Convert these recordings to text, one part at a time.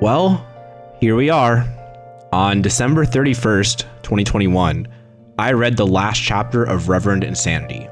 Well, here we are. On December 31st, 2021, I read the last chapter of Reverend Insanity.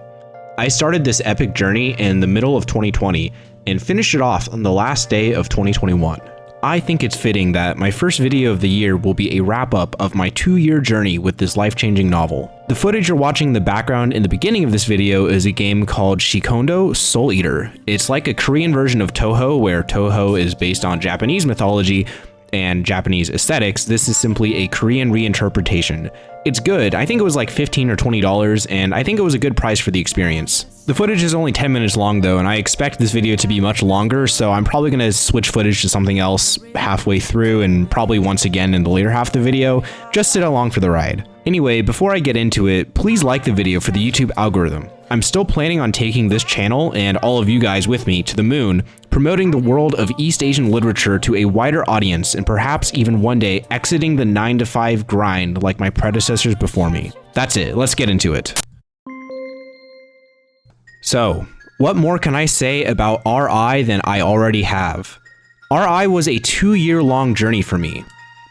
I started this epic journey in the middle of 2020 and finished it off on the last day of 2021. I think it's fitting that my first video of the year will be a wrap-up of my 2-year journey with this life-changing novel. The footage you're watching in the background in the beginning of this video is a game called Shikondo Soul Eater. It's like a Korean version of Touhou, where Touhou is based on Japanese mythology and Japanese aesthetics. This is simply a Korean reinterpretation. It's good. I think it was like $15 or $20, and I think it was a good price for the experience. The footage is only 10 minutes long though, and I expect this video to be much longer, so I'm probably going to switch footage to something else halfway through and probably once again in the later half of the video. Just sit along for the ride. Anyway, before I get into it, please like the video for the YouTube algorithm. I'm still planning on taking this channel and all of you guys with me to the moon, promoting the world of East Asian literature to a wider audience, and perhaps even one day exiting the 9-to-5 grind like my predecessors before me. That's it, let's get into it. So, what more can I say about RI than I already have? RI was a 2-year-long journey for me.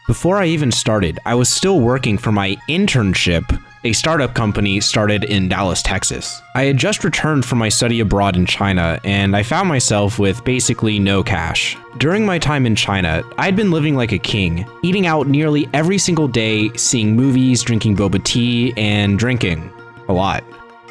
Before I even started, I was still working for my internship, a startup company started in Dallas, Texas. I had just returned from my study abroad in China, and I found myself with basically no cash. During my time in China, I'd been living like a king, eating out nearly every single day, seeing movies, drinking boba tea, and drinking a lot.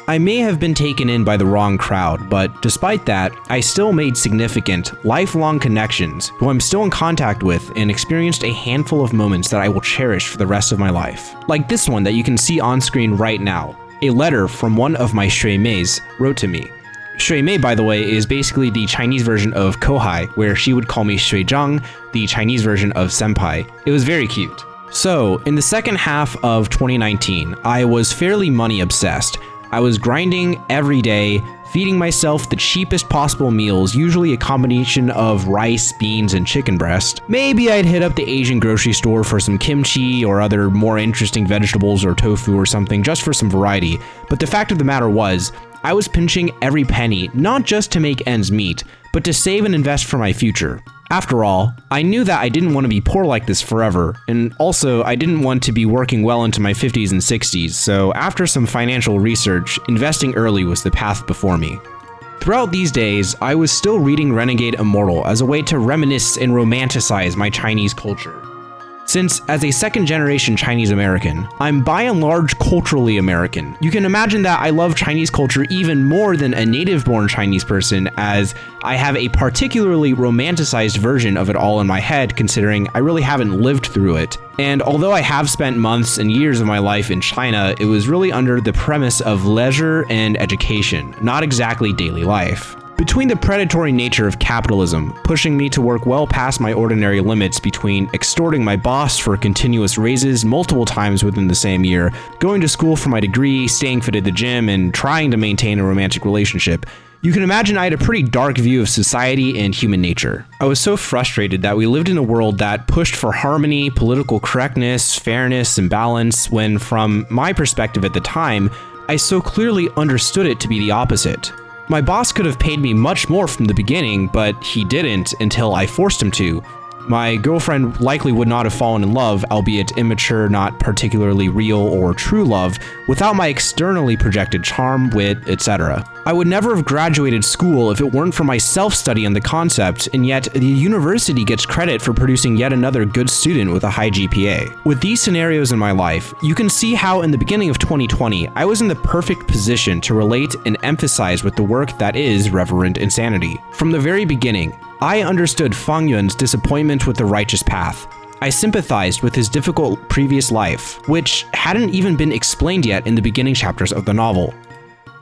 I may have been taken in by the wrong crowd, but despite that, I still made significant, lifelong connections who I'm still in contact with and experienced a handful of moments that I will cherish for the rest of my life. Like this one that you can see on screen right now. A letter from one of my shui meis wrote to me. Shui mei, by the way, is basically the Chinese version of kohai, where she would call me shui zhang, the Chinese version of senpai. It was very cute. So, in the second half of 2019, I was fairly money obsessed. I was grinding every day, feeding myself the cheapest possible meals, usually a combination of rice, beans, and chicken breast. Maybe I'd hit up the Asian grocery store for some kimchi or other more interesting vegetables or tofu or something just for some variety. But the fact of the matter was, I was pinching every penny, not just to make ends meet, but to save and invest for my future. After all, I knew that I didn't want to be poor like this forever, and also I didn't want to be working well into my 50s and 60s, so after some financial research, investing early was the path before me. Throughout these days, I was still reading Renegade Immortal as a way to reminisce and romanticize my Chinese culture. Since, as a second-generation Chinese American, I'm by and large culturally American. You can imagine that I love Chinese culture even more than a native-born Chinese person, as I have a particularly romanticized version of it all in my head, considering I really haven't lived through it. And although I have spent months and years of my life in China, it was really under the premise of leisure and education, not exactly daily life. Between the predatory nature of capitalism, pushing me to work well past my ordinary limits between extorting my boss for continuous raises multiple times within the same year, going to school for my degree, staying fit at the gym, and trying to maintain a romantic relationship, you can imagine I had a pretty dark view of society and human nature. I was so frustrated that we lived in a world that pushed for harmony, political correctness, fairness, and balance, when from my perspective at the time, I so clearly understood it to be the opposite. My boss could have paid me much more from the beginning, but he didn't until I forced him to. My girlfriend likely would not have fallen in love, albeit immature, not particularly real or true love, without my externally projected charm, wit, etc. I would never have graduated school if it weren't for my self-study on the concept, and yet the university gets credit for producing yet another good student with a high GPA. With these scenarios in my life, you can see how in the beginning of 2020, I was in the perfect position to relate and emphasize with the work that is Reverend Insanity. From the very beginning, I understood Fang Yuan's disappointment with the righteous path. I sympathized with his difficult previous life, which hadn't even been explained yet in the beginning chapters of the novel.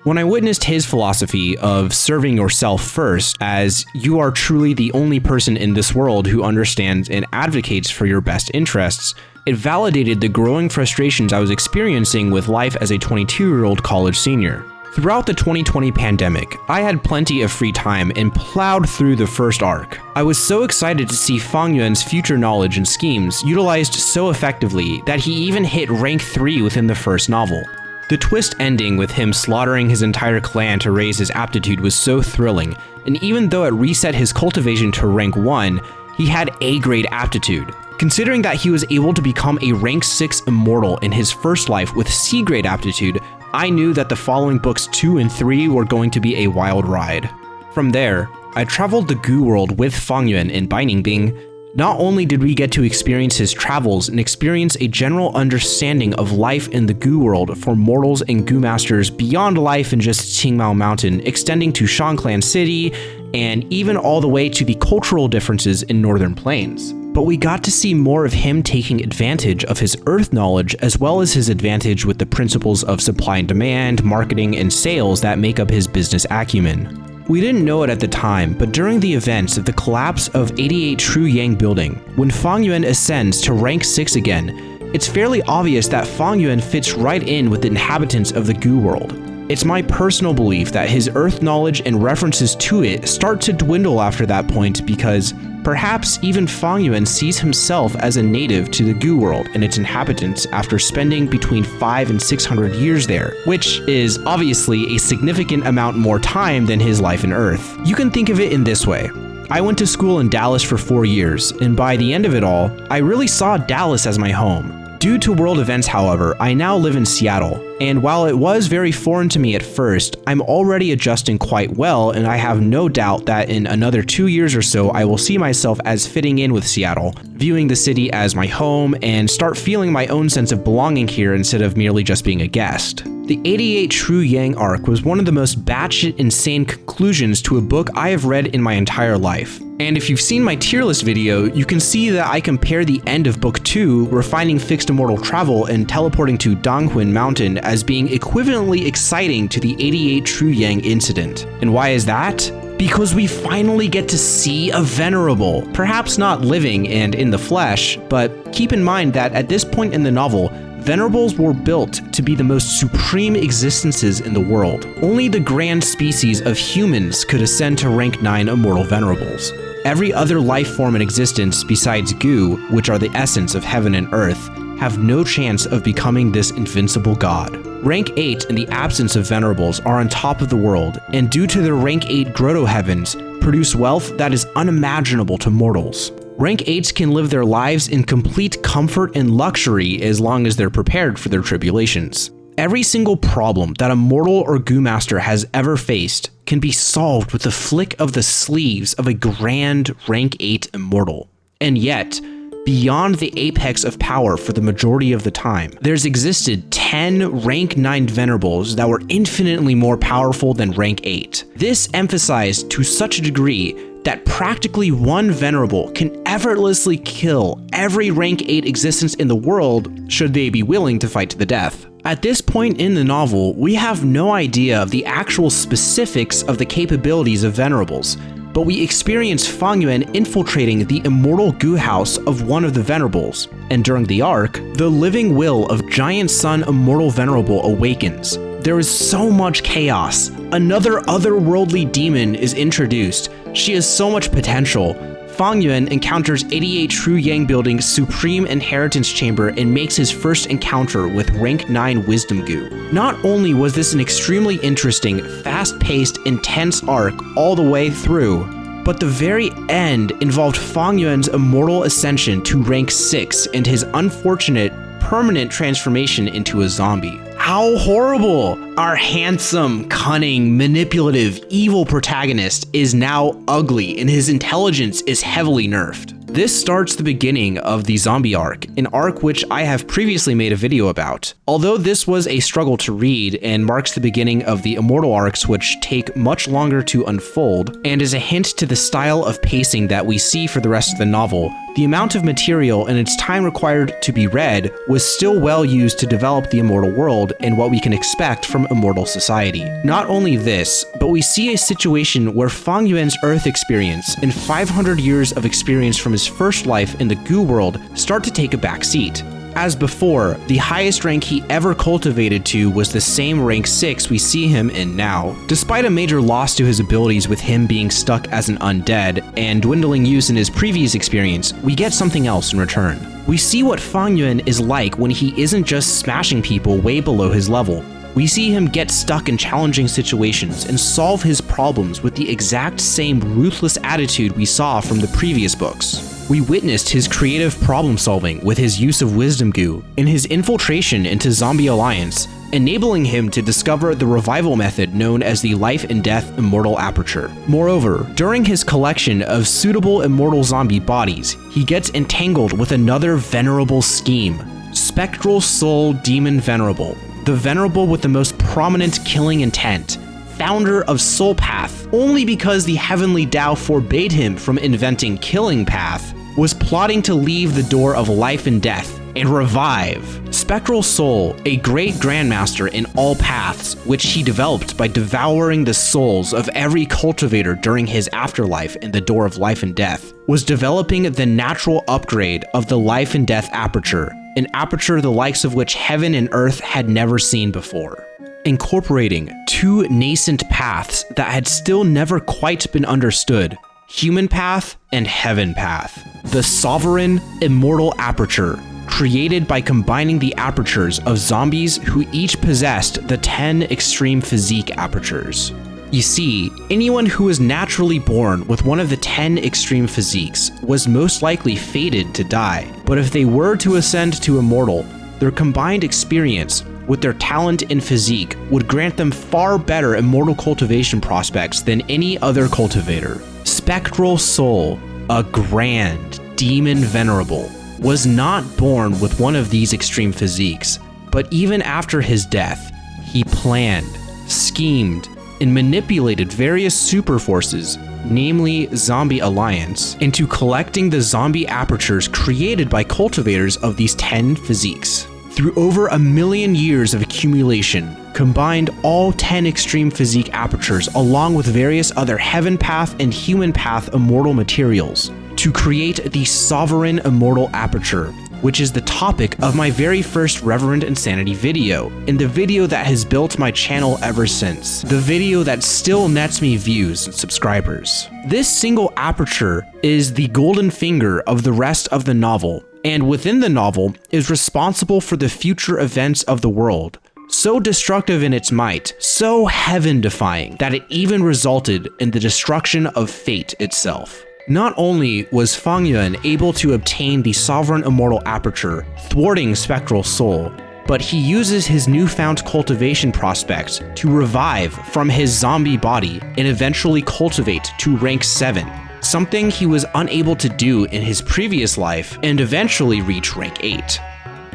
When I witnessed his philosophy of serving yourself first, as you are truly the only person in this world who understands and advocates for your best interests, it validated the growing frustrations I was experiencing with life as a 22-year-old college senior. Throughout the 2020 pandemic, I had plenty of free time and plowed through the first arc. I was so excited to see Fang Yuan's future knowledge and schemes utilized so effectively that he even hit rank 3 within the first novel. The twist ending with him slaughtering his entire clan to raise his aptitude was so thrilling, and even though it reset his cultivation to rank 1, He had A-grade aptitude. Considering that he was able to become a rank 6 immortal in his first life with C-grade aptitude, I knew that the following books 2 and 3 were going to be a wild ride. From there, I traveled the Gu world with Fang Yuan in Bainingbing. Not only did we get to experience his travels and experience a general understanding of life in the Gu world for mortals and Gu masters beyond life in just Qingmao Mountain, extending to Shangclan City, and even all the way to the cultural differences in Northern Plains. But we got to see more of him taking advantage of his earth knowledge as well as his advantage with the principles of supply and demand, marketing, and sales that make up his business acumen. We didn't know it at the time, but during the events of the collapse of 88 True Yang Building, when Fang Yuan ascends to rank 6 again, it's fairly obvious that Fang Yuan fits right in with the inhabitants of the Gu world. It's my personal belief that his earth knowledge and references to it start to dwindle after that point because perhaps even Fang Yuan sees himself as a native to the Gu world and its inhabitants after spending between 500 and 600 years there, which is obviously a significant amount more time than his life on Earth. You can think of it in this way. I went to school in Dallas for 4 years, and by the end of it all, I really saw Dallas as my home. Due to world events, however, I now live in Seattle, and while it was very foreign to me at first, I'm already adjusting quite well, and I have no doubt that in another 2 years or so I will see myself as fitting in with Seattle, viewing the city as my home, and start feeling my own sense of belonging here instead of merely just being a guest. The 88 True Yang arc was one of the most batshit insane conclusions to a book I have read in my entire life. And if you've seen my tier list video, you can see that I compare the end of book 2, refining fixed immortal travel and teleporting to Donghuin Mountain, as being equivalently exciting to the 88 True Yang incident. And why is that? Because we finally get to see a venerable, perhaps not living and in the flesh, but keep in mind that at this point in the novel, venerables were built to be the most supreme existences in the world. Only the grand species of humans could ascend to rank 9 immortal venerables. Every other life form in existence besides Gu, which are the essence of heaven and earth, have no chance of becoming this invincible god. Rank 8 in the absence of venerables are on top of the world, and due to their rank 8 grotto heavens, produce wealth that is unimaginable to mortals. Rank 8s can live their lives in complete comfort and luxury as long as they're prepared for their tribulations. Every single problem that a mortal or Gu master has ever faced can be solved with the flick of the sleeves of a grand rank 8 immortal. And yet, beyond the apex of power for the majority of the time, there's existed 10 rank 9 venerables that were infinitely more powerful than rank 8. This emphasized to such a degree that practically one venerable can effortlessly kill every rank 8 existence in the world should they be willing to fight to the death. At this point in the novel, we have no idea of the actual specifics of the capabilities of venerables, but we experience Fang Yuan infiltrating the immortal Gu house of one of the venerables, and during the arc, the living will of Giant Sun Immortal Venerable awakens. There is so much chaos. Another otherworldly demon is introduced. She has so much potential. Fang Yuan encounters 88 True Yang Building's Supreme Inheritance Chamber and makes his first encounter with rank 9 Wisdom Gu. Not only was this an extremely interesting, fast-paced, intense arc all the way through, but the very end involved Fang Yuan's immortal ascension to rank 6 and his unfortunate, permanent transformation into a zombie. How horrible! Our handsome, cunning, manipulative, evil protagonist is now ugly and his intelligence is heavily nerfed. This starts the beginning of the zombie arc, an arc which I have previously made a video about. Although this was a struggle to read and marks the beginning of the Immortal arcs, which take much longer to unfold, and is a hint to the style of pacing that we see for the rest of the novel, the amount of material and its time required to be read was still well used to develop the Immortal world and what we can expect from Immortal society. Not only this, but we see a situation where Fang Yuan's Earth experience and 500 years of experience from his first life in the Gu world start to take a back seat. As before, the highest rank he ever cultivated to was the same rank 6 we see him in now. Despite a major loss to his abilities with him being stuck as an undead and dwindling use in his previous experience, we get something else in return. We see what Fang Yuan is like when he isn't just smashing people way below his level. We see him get stuck in challenging situations and solve his problems with the exact same ruthless attitude we saw from the previous books. We witnessed his creative problem solving with his use of Wisdom Gu and his infiltration into Zombie Alliance, enabling him to discover the revival method known as the Life and Death Immortal Aperture. Moreover, during his collection of suitable immortal zombie bodies, he gets entangled with another venerable scheme, Spectral Soul Demon Venerable, the venerable with the most prominent killing intent, founder of Soul Path, only because the Heavenly Tao forbade him from inventing Killing Path, was plotting to leave the door of life and death and revive. Spectral Soul, a great grandmaster in all paths, which he developed by devouring the souls of every cultivator during his afterlife in the door of life and death, was developing the natural upgrade of the life and death aperture, an aperture the likes of which heaven and earth had never seen before, incorporating two nascent paths that had still never quite been understood, Human Path and Heaven Path. The Sovereign Immortal Aperture, created by combining the apertures of zombies who each possessed the 10 extreme physique apertures. You see, anyone who was naturally born with one of the 10 extreme physiques was most likely fated to die, but if they were to ascend to Immortal, their combined experience with their talent and physique would grant them far better immortal cultivation prospects than any other cultivator. Spectral Soul, a grand demon venerable, was not born with one of these extreme physiques, but even after his death, he planned, schemed, and manipulated various super forces, namely Zombie Alliance, into collecting the zombie apertures created by cultivators of these 10 physiques. Through over 1 million years of accumulation, combined all 10 extreme physique apertures along with various other Heaven Path and Human Path immortal materials to create the Sovereign Immortal Aperture, which is the topic of my very first Reverend Insanity video, and the video that has built my channel ever since, the video that still nets me views and subscribers. This single aperture is the golden finger of the rest of the novel, and within the novel is responsible for the future events of the world. So destructive in its might, so heaven-defying, that it even resulted in the destruction of fate itself. Not only was Fang Yuan able to obtain the Sovereign Immortal Aperture, thwarting Spectral Soul, but he uses his newfound cultivation prospects to revive from his zombie body and eventually cultivate to rank 7, something he was unable to do in his previous life and eventually reach rank 8.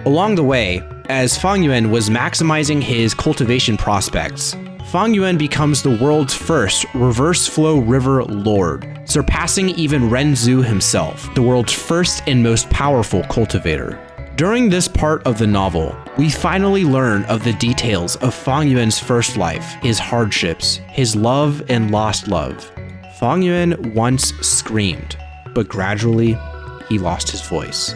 Along the way, as Fang Yuan was maximizing his cultivation prospects, Fang Yuan becomes the world's first reverse flow river lord, surpassing even Renzu himself, the world's first and most powerful cultivator. During this part of the novel, we finally learn of the details of Fang Yuan's first life, his hardships, his love and lost love. Fang Yuan once screamed, but gradually he lost his voice.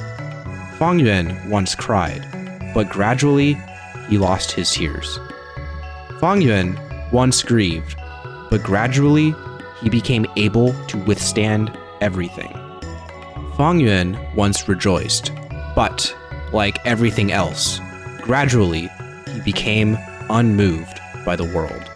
Fang Yuan once cried, but gradually he lost his tears. Fang Yuan once grieved, but gradually he became able to withstand everything. Fang Yuan once rejoiced, but, like everything else, gradually he became unmoved by the world.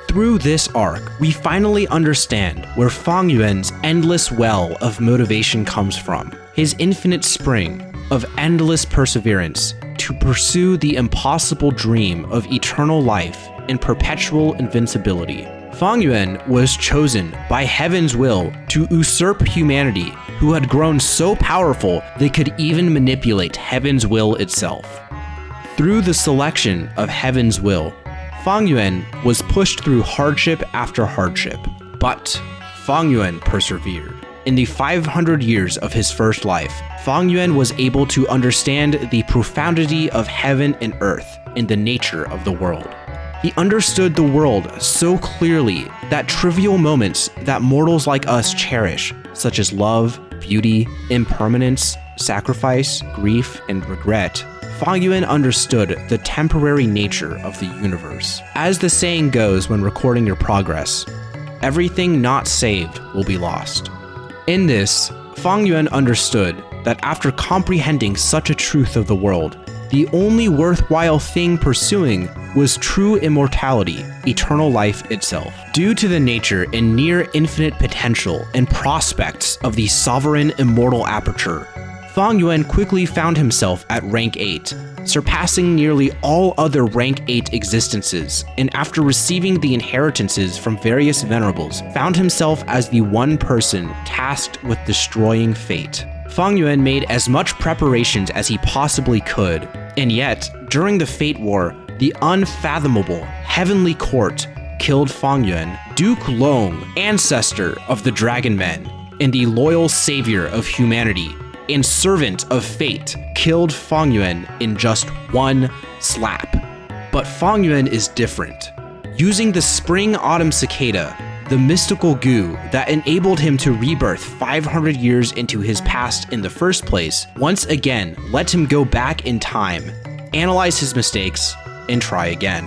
Through this arc, we finally understand where Fang Yuan's endless well of motivation comes from, his infinite spring of endless perseverance to pursue the impossible dream of eternal life and perpetual invincibility. Fang Yuan was chosen by heaven's will to usurp humanity, who had grown so powerful they could even manipulate heaven's will itself. Through the selection of heaven's will, Fang Yuan was pushed through hardship after hardship, but Fang Yuan persevered. In the 500 years of his first life, Fang Yuan was able to understand the profundity of heaven and earth and the nature of the world. He understood the world so clearly that trivial moments that mortals like us cherish, such as love, beauty, impermanence, sacrifice, grief, and regret, Fang Yuan understood the temporary nature of the universe. As the saying goes when recording your progress, everything not saved will be lost. In this, Fang Yuan understood that after comprehending such a truth of the world, the only worthwhile thing pursuing was true immortality, eternal life itself. Due to the nature and near infinite potential and prospects of the sovereign immortal aperture, Fang Yuan quickly found himself at rank 8, surpassing nearly all other rank 8 existences, and after receiving the inheritances from various venerables, found himself as the one person tasked with destroying fate. Fang Yuan made as much preparations as he possibly could, and yet, during the Fate War, the unfathomable Heavenly Court killed Fang Yuan, Duke Long, ancestor of the Dragon Men, and the loyal savior of humanity, and servant of fate, killed Fang Yuan in just one slap. But Fang Yuan is different. Using the Spring-Autumn Cicada, the mystical goo that enabled him to rebirth 500 years into his past in the first place, once again let him go back in time, analyze his mistakes, and try again.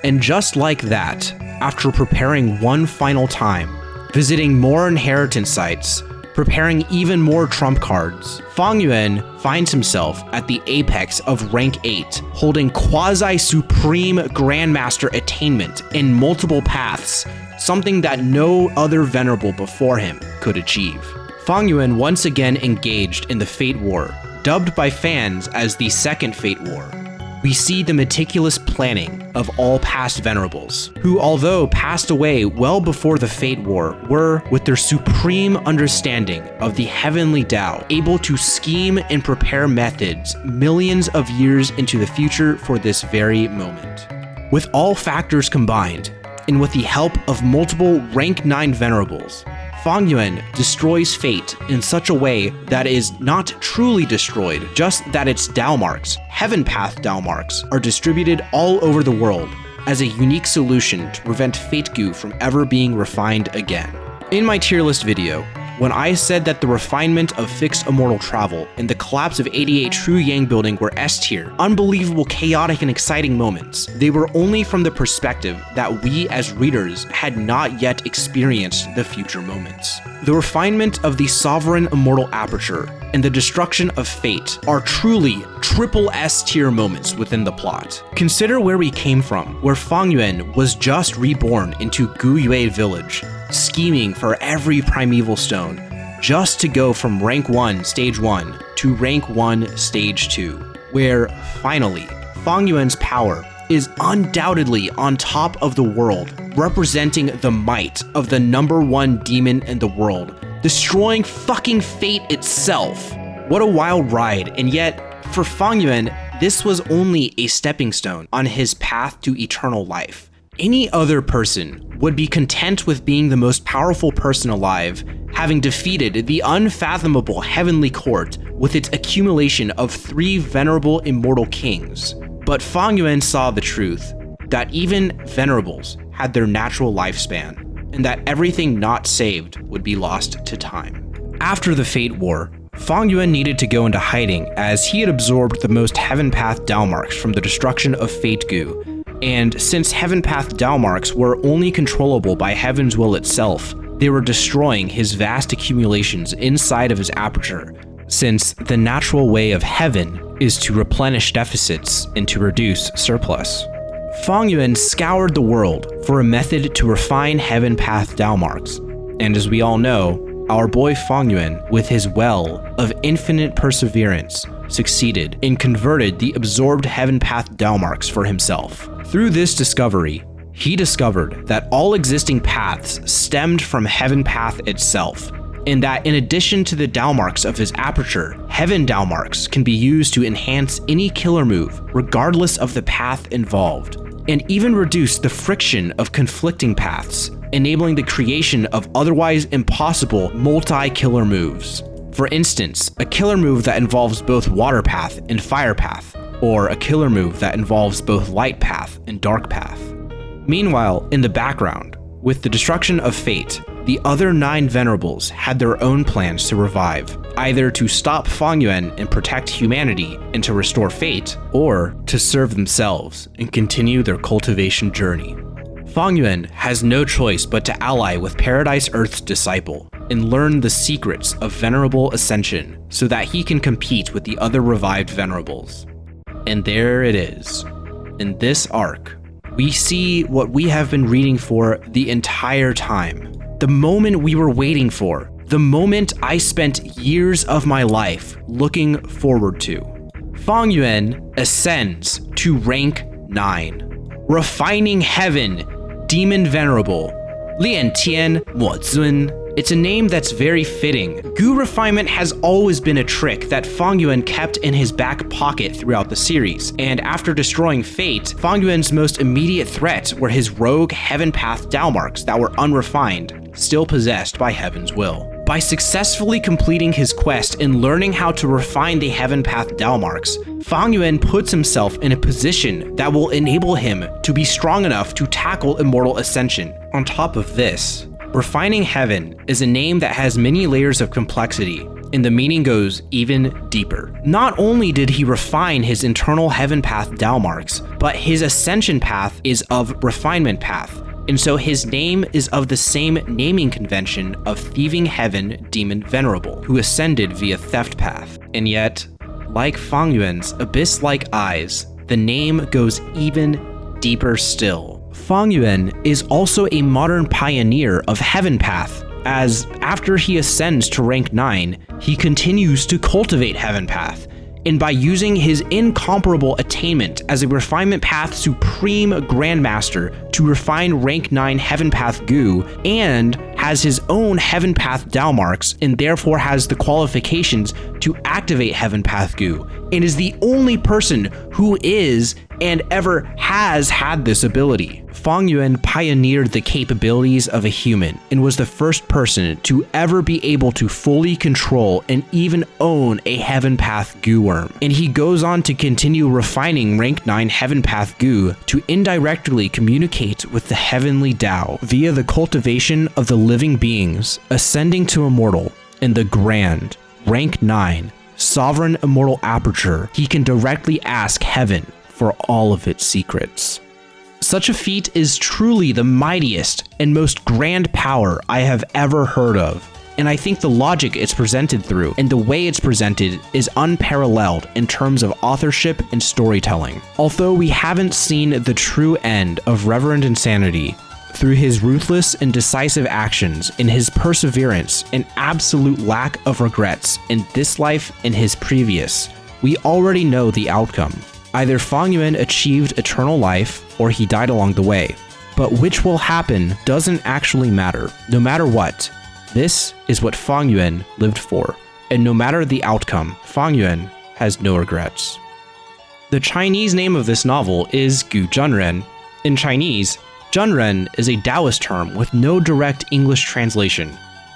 And just like that, after preparing one final time, visiting more inheritance sites, preparing even more trump cards, Fang Yuan finds himself at the apex of rank 8, holding quasi-supreme Grandmaster attainment in multiple paths, something that no other venerable before him could achieve. Fang Yuan once again engaged in the Fate War, dubbed by fans as the Second Fate War. We see the meticulous planning of all past venerables, who although passed away well before the Fate War, were, with their supreme understanding of the heavenly Tao, able to scheme and prepare methods millions of years into the future for this very moment. With all factors combined, and with the help of multiple rank 9 venerables, Fang Yuan destroys fate in such a way that is not truly destroyed, just that its Dao marks, Heaven Path Dao marks, are distributed all over the world as a unique solution to prevent Fate Gu from ever being refined again. In my tier list video, when I said that the refinement of fixed immortal travel and the collapse of 88 True Yang building were S tier, unbelievable, chaotic, and exciting moments, they were only from the perspective that we as readers had not yet experienced the future moments. The refinement of the sovereign immortal aperture and the destruction of fate are truly triple S tier moments within the plot. Consider where we came from, where Fang Yuan was just reborn into Gu Yue Village, scheming for every primeval stone, just to go from rank 1 stage 1 to rank 1 stage 2, where finally Fang Yuan's power is undoubtedly on top of the world, representing the might of the #1 demon in the world, destroying fucking fate itself. What a wild ride, and yet for Fang Yuan, this was only a stepping stone on his path to eternal life. Any other person would be content with being the most powerful person alive, having defeated the unfathomable Heavenly Court with its accumulation of 3 venerable immortal kings. But Fang Yuan saw the truth, that even venerables had their natural lifespan, and that everything not saved would be lost to time. After the Fate War, Fang Yuan needed to go into hiding as he had absorbed the most Heaven Path Dao marks from the destruction of Fate Gu, and since Heaven Path Dao marks were only controllable by Heaven's will itself, they were destroying his vast accumulations inside of his aperture, since the natural way of Heaven is to replenish deficits and to reduce surplus. Fang Yuan scoured the world for a method to refine Heaven Path Dao marks, and as we all know, our boy Fang Yuan, with his well of infinite perseverance, succeeded and converted the absorbed Heaven Path Dao marks for himself. Through this discovery, he discovered that all existing paths stemmed from Heaven Path itself, and that in addition to the Dao marks of his aperture, Heaven Dao marks can be used to enhance any killer move, regardless of the path involved, and even reduce the friction of conflicting paths, enabling the creation of otherwise impossible multi-killer moves. For instance, a killer move that involves both Water Path and Fire Path, or a killer move that involves both Light Path and Dark Path. Meanwhile, in the background, with the destruction of Fate, the other 9 venerables had their own plans to revive, either to stop Fang Yuan and protect humanity and to restore Fate, or to serve themselves and continue their cultivation journey. Fang Yuan has no choice but to ally with Paradise Earth's disciple and learn the secrets of Venerable Ascension so that he can compete with the other revived venerables. And there it is. In this arc, we see what we have been reading for the entire time. The moment we were waiting for. The moment I spent years of my life looking forward to. Fang Yuan ascends to rank 9. Refining Heaven, Demon Venerable. Lian Tian Mo Zun. It's a name that's very fitting. Gu refinement has always been a trick that Fang Yuan kept in his back pocket throughout the series, and after destroying Fate, Fang Yuan's most immediate threat were his rogue Heaven Path Dao marks that were unrefined, still possessed by Heaven's will. By successfully completing his quest and learning how to refine the Heaven Path Dao marks, Fang Yuan puts himself in a position that will enable him to be strong enough to tackle Immortal Ascension. On top of this, Refining Heaven is a name that has many layers of complexity, and the meaning goes even deeper. Not only did he refine his internal Heaven Path Dao marks, but his Ascension path is of Refinement path, and so his name is of the same naming convention of Thieving Heaven Demon Venerable, who ascended via Theft path. And yet, like Fang Yuan's abyss-like eyes, the name goes even deeper still. Fang Yuan is also a modern pioneer of Heaven Path, as after he ascends to rank 9, he continues to cultivate Heaven Path, and by using his incomparable attainment as a Refinement Path Supreme Grandmaster to refine rank 9 Heaven Path Gu, and has his own Heaven Path Dao marks, and therefore has the qualifications to activate Heaven Path Gu, and is the only person who is and ever has had this ability. Fang Yuan pioneered the capabilities of a human and was the first person to ever be able to fully control and even own a Heaven Path Gu worm. And he goes on to continue refining rank 9 Heaven Path Gu to indirectly communicate with the Heavenly Dao via the cultivation of the living beings, ascending to Immortal in the grand rank 9 Sovereign Immortal Aperture. He can directly ask Heaven for all of its secrets. Such a feat is truly the mightiest and most grand power I have ever heard of, and I think the logic it's presented through and the way it's presented is unparalleled in terms of authorship and storytelling. Although we haven't seen the true end of Reverend Insanity, through his ruthless and decisive actions, in his perseverance and absolute lack of regrets in this life and his previous, we already know the outcome. Either Fang Yuan achieved eternal life, or he died along the way. But which will happen doesn't actually matter. No matter what, this is what Fang Yuan lived for, and no matter the outcome, Fang Yuan has no regrets. The Chinese name of this novel is Gu Zhenren. In Chinese, Zhenren is a Taoist term with no direct English translation.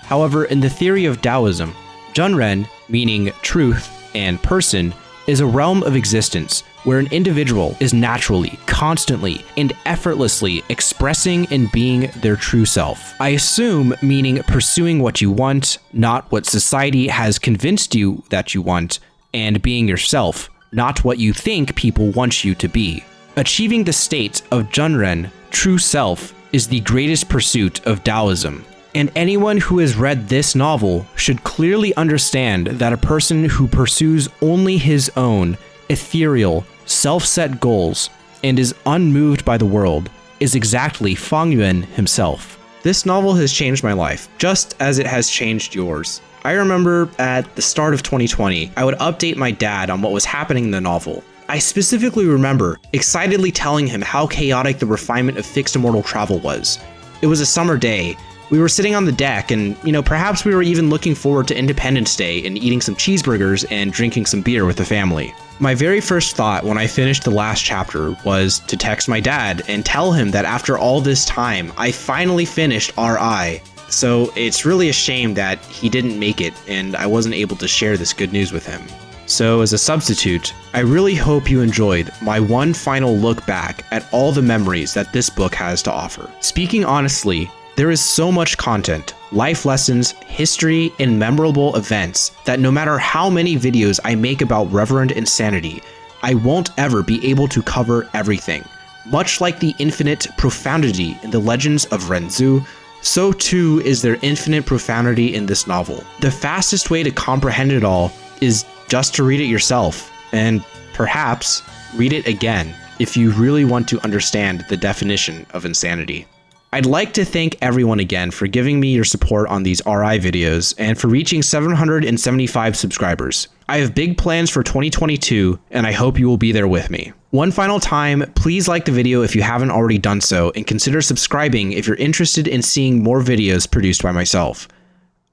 However, in the theory of Taoism, Zhenren, meaning truth and person, is a realm of existence where an individual is naturally, constantly, and effortlessly expressing and being their true self. I assume meaning pursuing what you want, not what society has convinced you that you want, and being yourself, not what you think people want you to be. Achieving the state of Zhenren, true self, is the greatest pursuit of Taoism. And anyone who has read this novel should clearly understand that a person who pursues only his own ethereal, self-set goals and is unmoved by the world is exactly Fang Yuan himself. This novel has changed my life, just as it has changed yours. I remember at the start of 2020, I would update my dad on what was happening in the novel. I specifically remember excitedly telling him how chaotic the refinement of fixed immortal travel was. It was a summer day. We were sitting on the deck and, perhaps we were even looking forward to Independence Day and eating some cheeseburgers and drinking some beer with the family. My very first thought when I finished the last chapter was to text my dad and tell him that after all this time, I finally finished RI. So it's really a shame that he didn't make it and I wasn't able to share this good news with him. So as a substitute, I really hope you enjoyed my one final look back at all the memories that this book has to offer. Speaking honestly, there is so much content, life lessons, history, and memorable events that no matter how many videos I make about Reverend Insanity, I won't ever be able to cover everything. Much like the infinite profundity in the legends of Renzu, so too is there infinite profundity in this novel. The fastest way to comprehend it all is just to read it yourself, and perhaps read it again if you really want to understand the definition of insanity. I'd like to thank everyone again for giving me your support on these RI videos and for reaching 775 subscribers. I have big plans for 2022 and I hope you will be there with me. One final time, please like the video if you haven't already done so and consider subscribing if you're interested in seeing more videos produced by myself.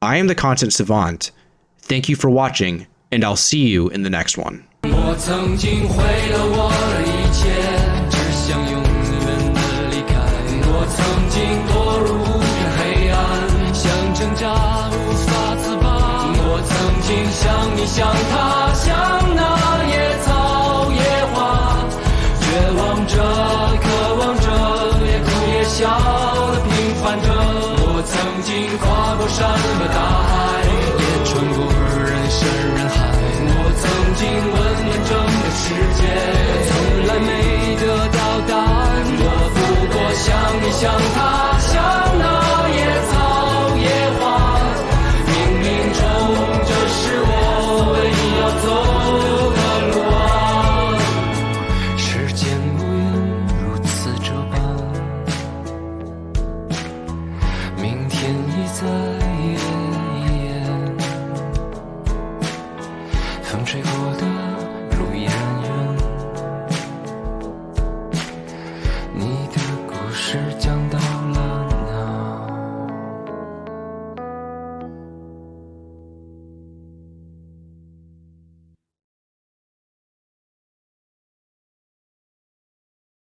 I am the Content Savant. Thank you for watching and I'll see you in the next one. 我曾经毁了我的一切，只想永远的离开。我曾经堕入无边黑暗，想挣扎无法自拔。我曾经像你像他，像那野草野花，绝望着，渴望着，也哭也笑的平凡着。我曾经跨过山和大海，也穿过人山人海。我曾经问遍整个世界，从来没得到答案。我不过像你像他，像那野草野花。冥冥中，这是我唯一要走的路啊！时间不愿如此这般，明天已在。